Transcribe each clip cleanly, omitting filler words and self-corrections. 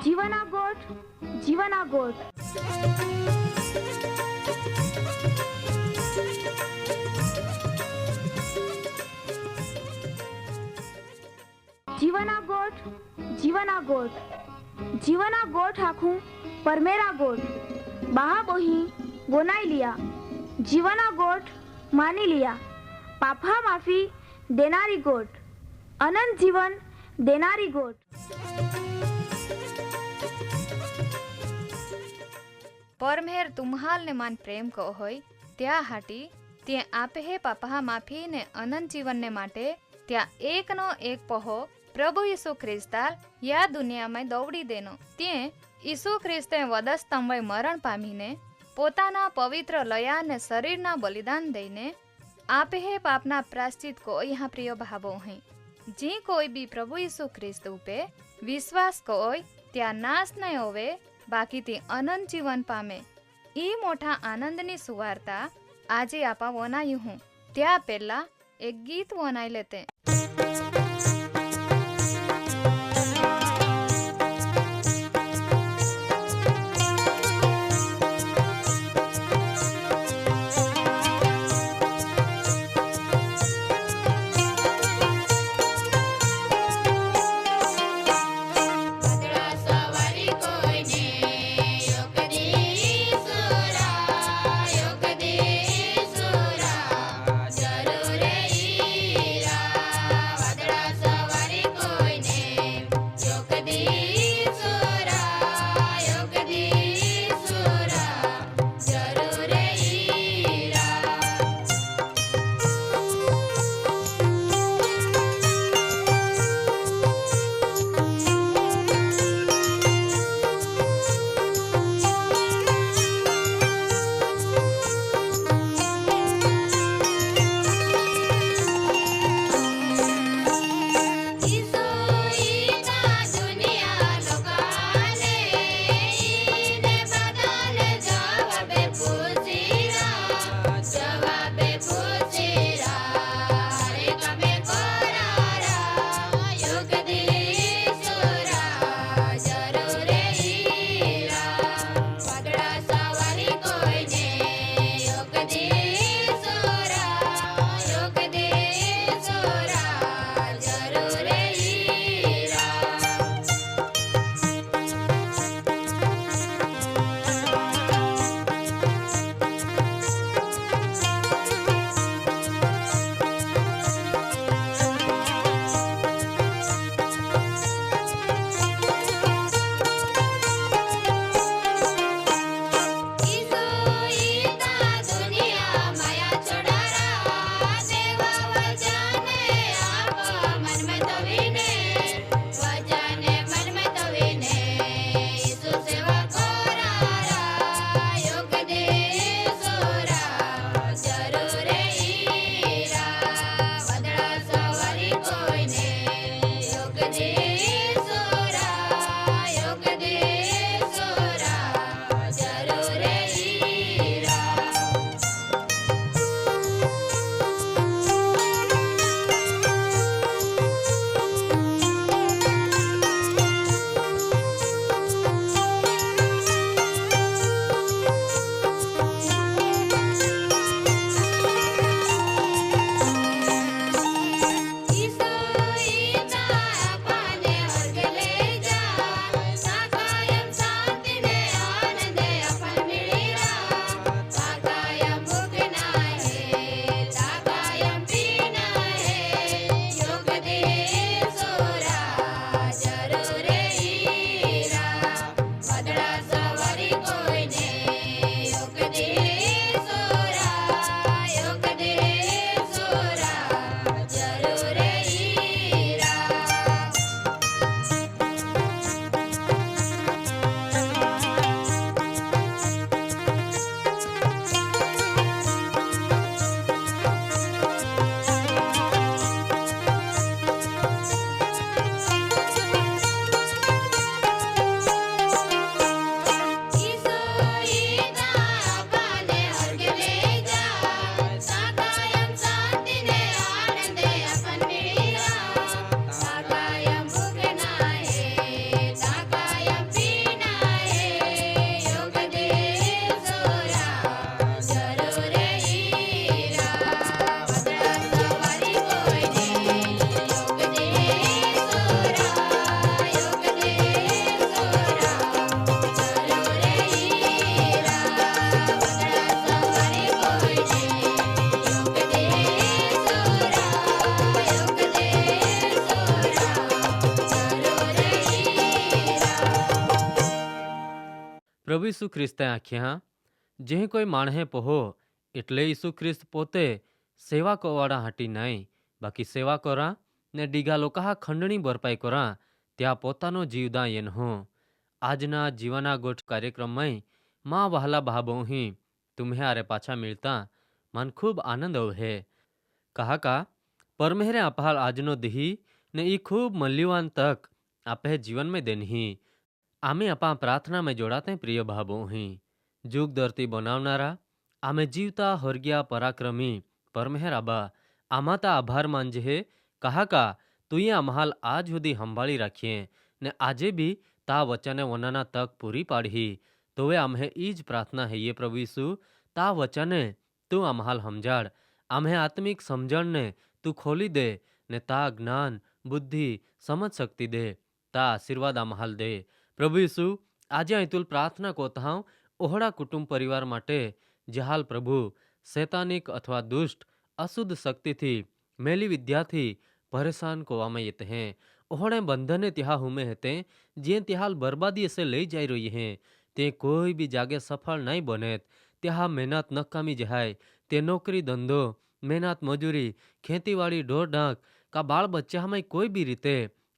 જીવના ગોઠ જીવના ગોઠ जीवना गोठ जीवना गोठ जीवना गोठ आखू परमेरा गोठ बहा बोही बोनाई लिया जीवना गोठ मानी लिया पापा माफी देनारी गोठ अनंत जीवन देनारी गोठ। परमेर तुम्हाल ने मान प्रेम को होय त्या हाटी ते आपे हे पापा माफी ने अनंत जीवन ने माटे त्या एक नो एक पहो प्रभु यीशु ख्रिस्ताल या दुनिया में दौड़ी देनो ते यीशु ख्रिस्ते वधस्तंभे मरण पामीने पोताना पवित्र लया ने शरीरना बलिदान दईने आपे हे पापना प्रायश्चित को यहाँ प्रिय भावो हैं। जी कोई भी प्रभु यीशु ख्रिस्त पे विश्वास कोय त्या नाश नहीं होवे बाकी ते अनंत जीवन पामे। ई मोटा आनंदनी सुवार्ता आजे आपा वनायु हूँ त्या पहला एक गीत वनाई लेते। जरूर ईरा પ્રભુ ઈસુ ખ્રિસ્તે આખ્યા જે કોઈ માણહે પહો એટલે ઈસુ ખ્રિસ્ત પોતે સેવા કોવાડા હાટી નહીં બાકી સેવા કરા ને ડીગા લોકા ખંડણી ભરપાઈ કરા ત્યાં પોતાનો જીવદા એનહો આજના જીવાના ગોઠ કાર્યક્રમમાં માં વહાલા ભાબોહી તુમ્હે આરે પાછા મિલતા મન ખૂબ આનંદ અવહે કહાકા પરમેહરે અપાલ આજનો દિહી ને ઈ ખૂબ મૂલ્યવાન તક આપે જીવન में देनही आमे अपा प्रार्थना में जोड़ाते प्रिय भाबो ही जुग धरती बनावनारा आमे जीवता हरग्या पराक्रमी परमेहर आबा आमाता आभार मांजे है कहा का तुए अमहाल आज सुधी संभाળી રાખીએ ને આજે બી તા વચને વનાના તક પૂરી પાડી તો વે આમે ઈ જ પ્રાર્થના હૈયે પ્રભુ ઈસુ તા વચને તું અમહાલ સમજાડ આમે આત્મિક સમજણને તું ખોલી દે ને તા જ્ઞાન બુદ્ધિ સમજ શક્તિ દે તા આશીર્વાદ અમહાલ દે પ્રભુ ઈસુ આજે અહીં તુલ પ્રાર્થના કોતાઉં ઓહડા કુટુંબ પરિવાર માટે જે હાલ પ્રભુ શૈતાનિક અથવા દુષ્ટ અશુદ્ધ શક્તિથી મેલી વિદ્યાથી પરેશાન કોવામાં येते हैं ओहड़े बंधने ત્યાં हुमे हते जे ત્યાં बर्बादी से लई जाई रही हैं ते कोई भी जागे सफल नहीं बने ત્યાં मेहनत नकामी जाए ते नौकरी धंधो मेहनत मजूरी खेतीवाड़ी ढोर ढाक का बाल बच्चा में कोई भी रीते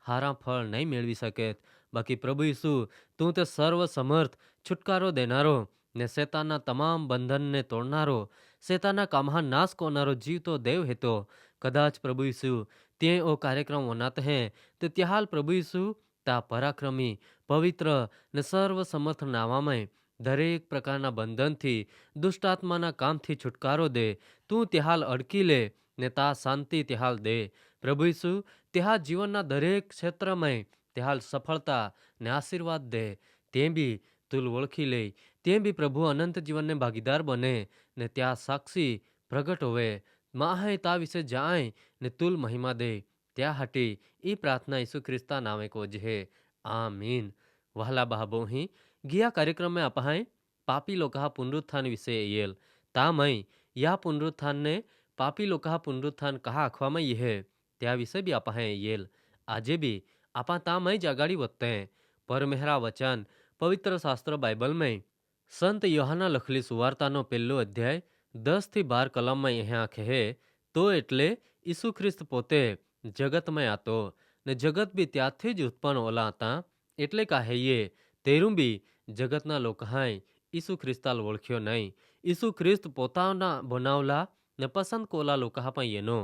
हारा फल नहीं मेळवी सके बाकी प्रभु यीशु तू ते सर्व समर्थ छुटकारो देनारो ने शैतानना તમામ બંધનને તોડનારો શૈતાનના કામहा નાશ કોનારો જીવતો દેવ હેતો કદાચ પ્રભુ ઈસુ તે ઓ કાર્યક્રમ વનાત હે તે ત્યાલ પ્રભુ ઈસુ તા પરાક્રમી પવિત્ર ને સર્વ સમર્થ નામામય દરેક પ્રકારના બંધનથી દુષ્ટાત્માના કામથી છુટકારો દે તું ત્યાલ અડકી લે ને તા શાંતિ ત્યાલ દે પ્રભુ ઈસુ ત્યાં જીવનના દરેક ક્ષેત્રમાં ત્યાલ સફળતા ને આશીર્વાદ દે તે બી તુલ ઓળખી લે તે બી પ્રભુ અનંત જીવનને ભાગીદાર બને ને ત્યાં સાક્ષી પ્રગટ હોવે માહે તા વિશે જાય ને તુલ મહિમા દે ત્યાં હટી એ પ્રાર્થના ઈસુ ખ્રિસ્તા નામે કોજે આમીન વહલા બહાબોહી ગયા કાર્યક્રમ में अपाएं पापी लोका पुनरुत्थान विषय येल तामय या पुनरुत्थान ने पापी लोका पुनरुत्थान कहा अखवा में यह त्या विषय भी अपाएं येल आजे भी आपा तामय जागाड़ी वत्ते हैं परमेहरा वचन पवित्र शास्त्र बाइबल में संत योहाना लखली सुवार्तानो पहलो अध्याय 10-12 कलम में यह कहे तो एटले ईसु ख्रिस्त पोते जगत में आतो ने जगत भी त्याथी ज उत्पन्न ओला आता एटले कहे तेरू भी जगतना लोकाए ईसु ख्रिस्ताल ओळख्यो नहीं ईसु ख्रिस्त पोताना बनावला ने पसंद कोला लोका पण येनो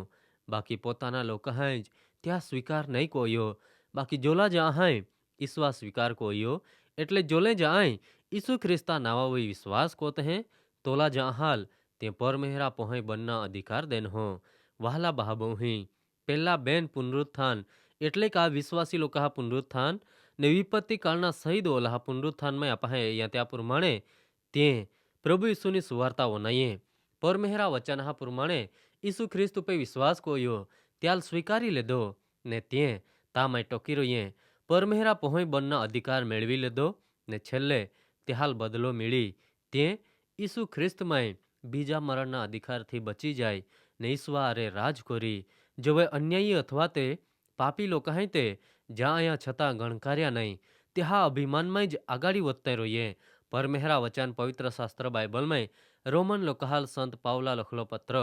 बाकी पोताना लोकाए ज त्या स्वीकार नहीं कोयो बाकी जोला जाए ईश्वा स्वीकार कोयो एटले जोले जाए ईसु ख्रिस्ता नावा वही विश्वास कोते हैं तोला जहाल ते परमेहरा पोहे बनना अधिकार देन हो वहला बहाबोही पहला बेन पुनरुत्थान एटले का विश्वासी लोका पुनरुत्थान ने विपत्ति कालना शहीद ओला पुनरुत्थान में अपाहे या त्या प्रमाणे ते प्रभु यीशुनी सुवार्ता वनाये परमेहरा वचन हा प्रमाणे यीशु ख्रिस्त पे विश्वास कोयो त्याल स्वीकारी लेदो ने ते तामाय टोकी रहीए परमेहरा पोहे बनना अधिकार मेळवी लेदो ने छेल्ले त्याल बदलो मिली ते यीशु ख्रिस्त में बीजा मरणना अधिकार थी बची जाय ने ईश्वा अरे राज कोरी जो वे अन्यायी अथवा ते पापी लोग हैं ते ज्या अँ छता गणकार्या नहीं त्या अभिमान में ज आगाड़ी वधते रहीए परमेहरा वचन पवित्र शास्त्र बाइबल में रोमन लोकहाल संत पावला लखलो पत्र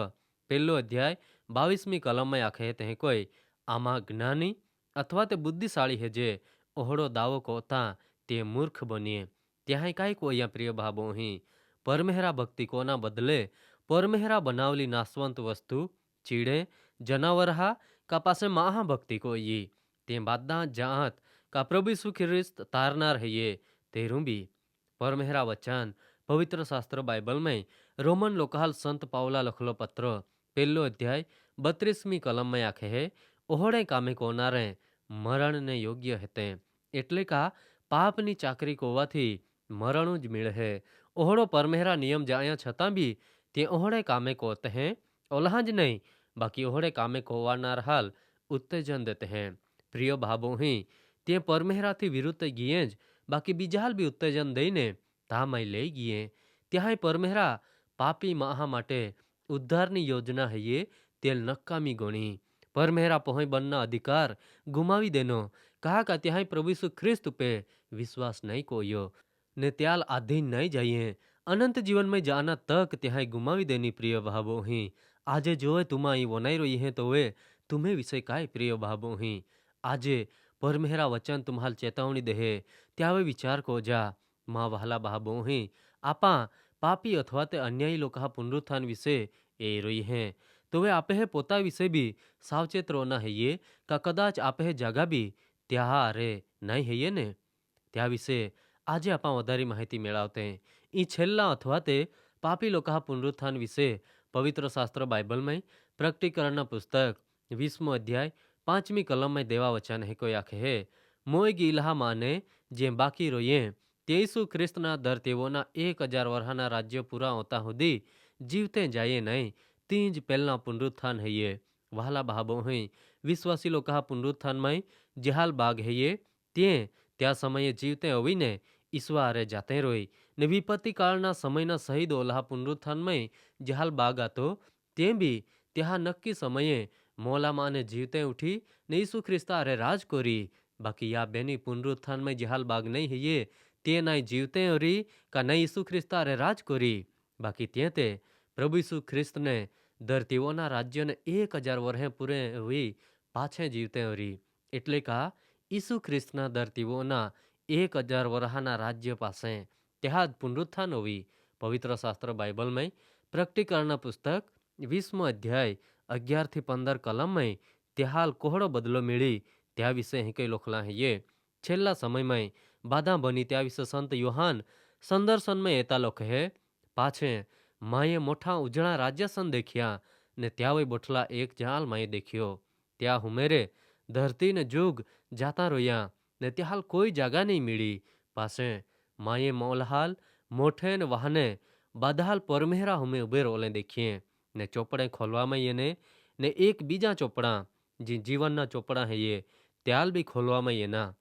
पहलो अध्याय 22મી कलम में आखे ते कोई आमा ज्ञानी अथवा ते बुद्धिशाળી है जे ओहड़ो दावो कोता ते मूर्ख बनिए ત્યાં કાંઈ કોઈ પ્રિય ભાબો અહીં પરમેહરા ભક્તિ કોના બદલે પરમેહરા બનાવલી નાશવંત વસ્તુ ચીડે જનાવરहा का पासे महा भक्ति को ये ते बादा जात का प्रभु यीशु ख्रिस्त तारनार है ये तेरू भी परमेहरा वचन पवित्र शास्त्र बाइबल में रोमन लोकहाल संत पावला लखलो पत्र पहलो अध्याय 32મી कलम में आखे है ओहड़े कामे कोनारे मरण ने योग्य हेते एटले का पापनी चाकरी कोवाथी मरणु ज मिल है ओहड़ो परमेहरा नियम जाया छता भी ते ओहड़े कामे कोते हैं ओल्हा ज नहीं बाकी ओहड़े कामे कोवानार हाल उत्तेजन देते हैं प्रिय भाबो ही ते परमेहरा थी विरुद्ध गिए ज बाकी बीजाल भी उत्तेजन दईने तामय लई गिए त्याय परमेहरा पापी माहा माटे उद्धारनी योजना है ये तेल नक्कामी गणी परमेहरा पोहे बनना अधिकार गुमावी देनो कहा का त्याय प्रभु यीशु ख्रिस्त पे विश्वास नहीं कोयो ને ત્યાલ આધીન નહીં જઈએ અનંત જીવનમાં જાના તક ત્યાં ગુમાવી દેની પ્રિય ભાબો અહીં આજે જોએ તુમાં અહીં વનાઈ રહી હે તો એ तुम्हें विषय काय प्रिय भाबो ही આજે પરમેહરા વચન તુમ્હાલ ચેતવણી દેહે ત્યાવે વિચાર કો જા માં વહાલા ભાબો હી આપા પાપી અથવા તે અન્યાયી લોકા પુનરુત્થાન વિશે એ રોઈ હે તોવે આપે હે પોતા વિશે બી સાવચેત રોના હૈયે કા કદાચ આપે હે જાગા બી ત્યાં અરે નહીં હૈયે ને ત્યાં વિશે આજે આપા વધારે માહિતી મેળવતે ઈ છેલ્લા અથવા તે પાપી લોકા પુનરુત્થાન વિશે પવિત્ર શાસ્ત્ર બાઇબલમાં પ્રકટીકરણના પુસ્તક 20મો અધ્યાય 5મી કલમમાં દેવા વચન હે કોઈ આખે હે મોય ગીલહા માને જે બાકી રોઈએ તે ઈસુ ખ્રિસ્તના દર તેઓના 1000 વર્ષના રાજ્ય પૂરા હોતા સુધી જીવતે જાય નહીં તીજ પહેલા પુનરુત્થાન હૈયે વહાલા ભાબો હઈ વિશ્વાસી લોકો પુનરુત્થાનમાં જેહાલ બાગ હૈયે ત્યાં સમયે જીવતે હોવીને ઈશ્વારે જાતે રોઈ ને વિપત્તિ કાળના સમયના શહીદ ઓલાહ પુનરુત્થાનમાં જેહાલ બાગ આતો તે બી ત્યાં નક્કી સમયે મોલામાને જીવતે ઉઠી ને ઈસુ ખ્રિસ્તા અરે રાજ કોરી બાકી યા બેની પુનરુત્થાનમાં જેહાલ બાગ નહીં હૈયે તે નાઈ જીવતે ઓરી કા નહીં ઈસુ ખ્રિસ્તા અરે રાજ કોરી બાકી ત્યાં તે પ્રભુ ઈસુ ખ્રિસ્તને દર તેઓના રાજ્યને 1000 વર્ષે પૂરે હોઈ પાછે જીવતે ઓરી એટલે કા ઈસુ ખ્રિસ્તના દર તેઓના 1000 વર્ષના રાજ્ય પાસે ત્યાં જ પુનરુત્થાન હોવી પવિત્ર શાસ્ત્ર બાઇબલમાં પ્રકટીકરણના પુસ્તક 20મો અધ્યાય 11 થી 15 કલમમાં ત્યાલ કોહડો બદલો મેળી ત્યાં વિશે અહીં કઈ લોખલા હૈયે છેલ્લા સમયમાં બાધા બની ત્યાં વિશે સંત યોહાન સંદર્શનમાં એતા લોક હે પાછે માએ મોઠા ઉજળા રાજ્યસન દેખ્યા ને ત્યાં વઈ બોઠલા એક જાલ માએ દેખ્યો ત્યાં હુમેરે ધરતી ને જુગ જાતા રોયા ને ત્યાં કોઈ જાગા નહીં મીળી પાસે માએ મોલહાલ મોઠે ને વાહને બાદહાલ પરમેહરા હુમે ઉભે રોલે દેખીએ ને ચોપડે ખોલવામાં એને ને એક બીજા ચોપડા જે જીવનના ચોપડા હૈયે ત્યાલ બી ખોલવામાં એના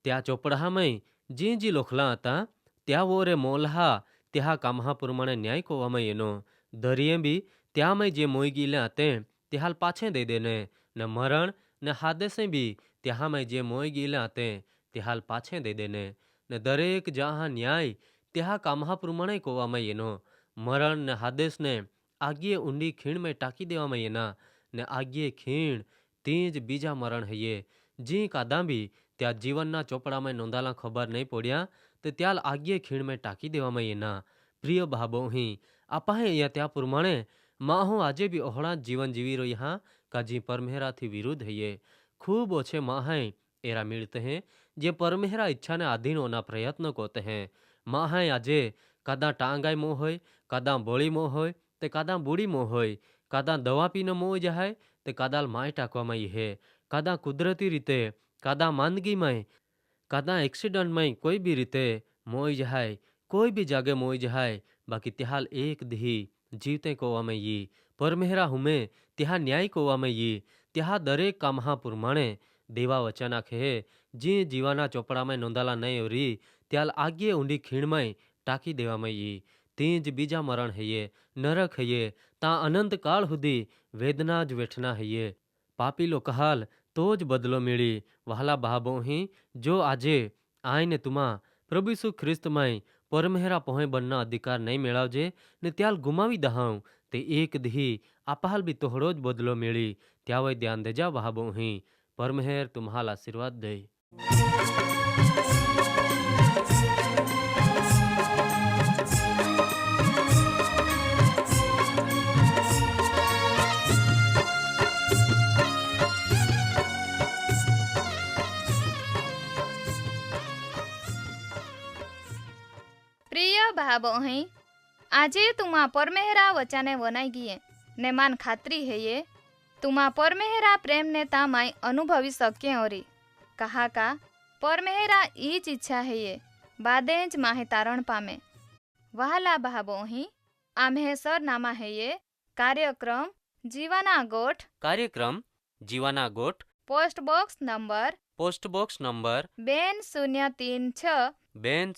ત્યાં ચોપડામાં જી લોખલા હતા ત્યાં વોરે મોલહા ત્યાં કામહા પ્રમાણે ન્યાય કોવામાં એનો દરિયે બી ત્યાંમાં જે મોઈ ગીલે હતે ત્યાલ પાછે દઈ દેને ને મરણ ને હાદેસે બી ત્યાંમાં જે મોઈ ગીલે હતે ત્યાલ પાછે દઈ દેને ને દરેક જहाँ ન્યાય ત્યાં કામહા પ્રમાણે કોવામાં એનો મરણ ને હાદેસને આગીએ ઊંડી ખીણમાં ટાંકી દેવામાં એના ને આગીએ ખીણ તીજ બીજા મરણ હૈયે જી કાદા બી ત્યાં જીવનના ચોપડામાં નોંધાલા ખબર નહીં પડ્યા તે ત્યાલ આગીએ ખીણમાં ટાંકી દેવામાં એના પ્રિય ભાબો અહીં આપાહે અહીંયા ત્યાં પ્રમાણે માં હું આજે બી ઓહળા જીવન જીવી રહ્યા કાજી પરમેહરાથી વિરુદ્ધ હૈયે ખૂબ ઓછે માહે એરા મિળતે हैं જે પરમેહરા ઈચ્છાને આધીન હોના પ્રયત્ન કોતે हैं માહે આજે કાદા ટાંગાઈ મોં હોય કાદા બોળી મોં હોય તે કાદા બુડી મોં હોય કાદા દવા પીને મોં જાય તે કાદાલ માય ટાંકવામાં હે કાદા કુદરતી રીતે કાદા માંદગીમાં કાદા એક્સિડન્ટમાં કોઈ બી રીતે મોઈ જાય કોઈ બી જાગે મોઈ જાય બાકી ત્યાલ એક દી જીવતે કોવામાં યી પરમેહરા હુમે ત્યાં ન્યાય કોવામાં યી ત્યાં દરેક કામહા પ્રમાણે દેવા વચન આખે જે જીવાના ચોપડામાં નોંધાલા નહીં રી ત્યાલ આગીએ ઊંડી ખીણમાં ટાંકી દેવામાં યી તે જ બીજા મરણ હૈયે નરક હૈયે ત્યાં અનંત કાળ સુધી વેદના જ વેઠના હૈયે પાપી લોકહાલ તો જ બદલો મેળી વહાલા ભાબો અહીં જો આજે આઈને તુમા પ્રભુ ઈસુ ખ્રિસ્તમાં પરમેહરા પહોંય બનના અધિકાર નહીં મેળવજે ને ત્યાલ ગુમાવી દહાઉં તે એક દી આપાલ બી તોહડો જ બદલો મેળી ત્યાં વય ધ્યાન દેજા ભાબો અહીં પરમેહર તુમ્હાલ આશીર્વાદ દે પ્રિય ભાબો અહીં આજે તુમા પરમેહરા વચાને વનાઈ ગીએ ને માન ખાતરી હૈયે તુમા પરમેહરા પ્રેમ ને તાमाय अनुभवी सके ओरी कहा का परमेहरा ई ज इच्छा है बादे ज माहे तारण पामे वहाला भाबो ही आम्हे सरनामा है कार्यक्रम जीवाना गोठ post box number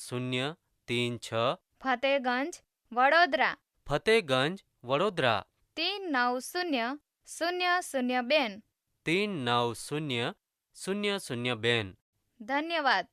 2036 Fatehganj Vadodara 390002 390002 धन्यवाद।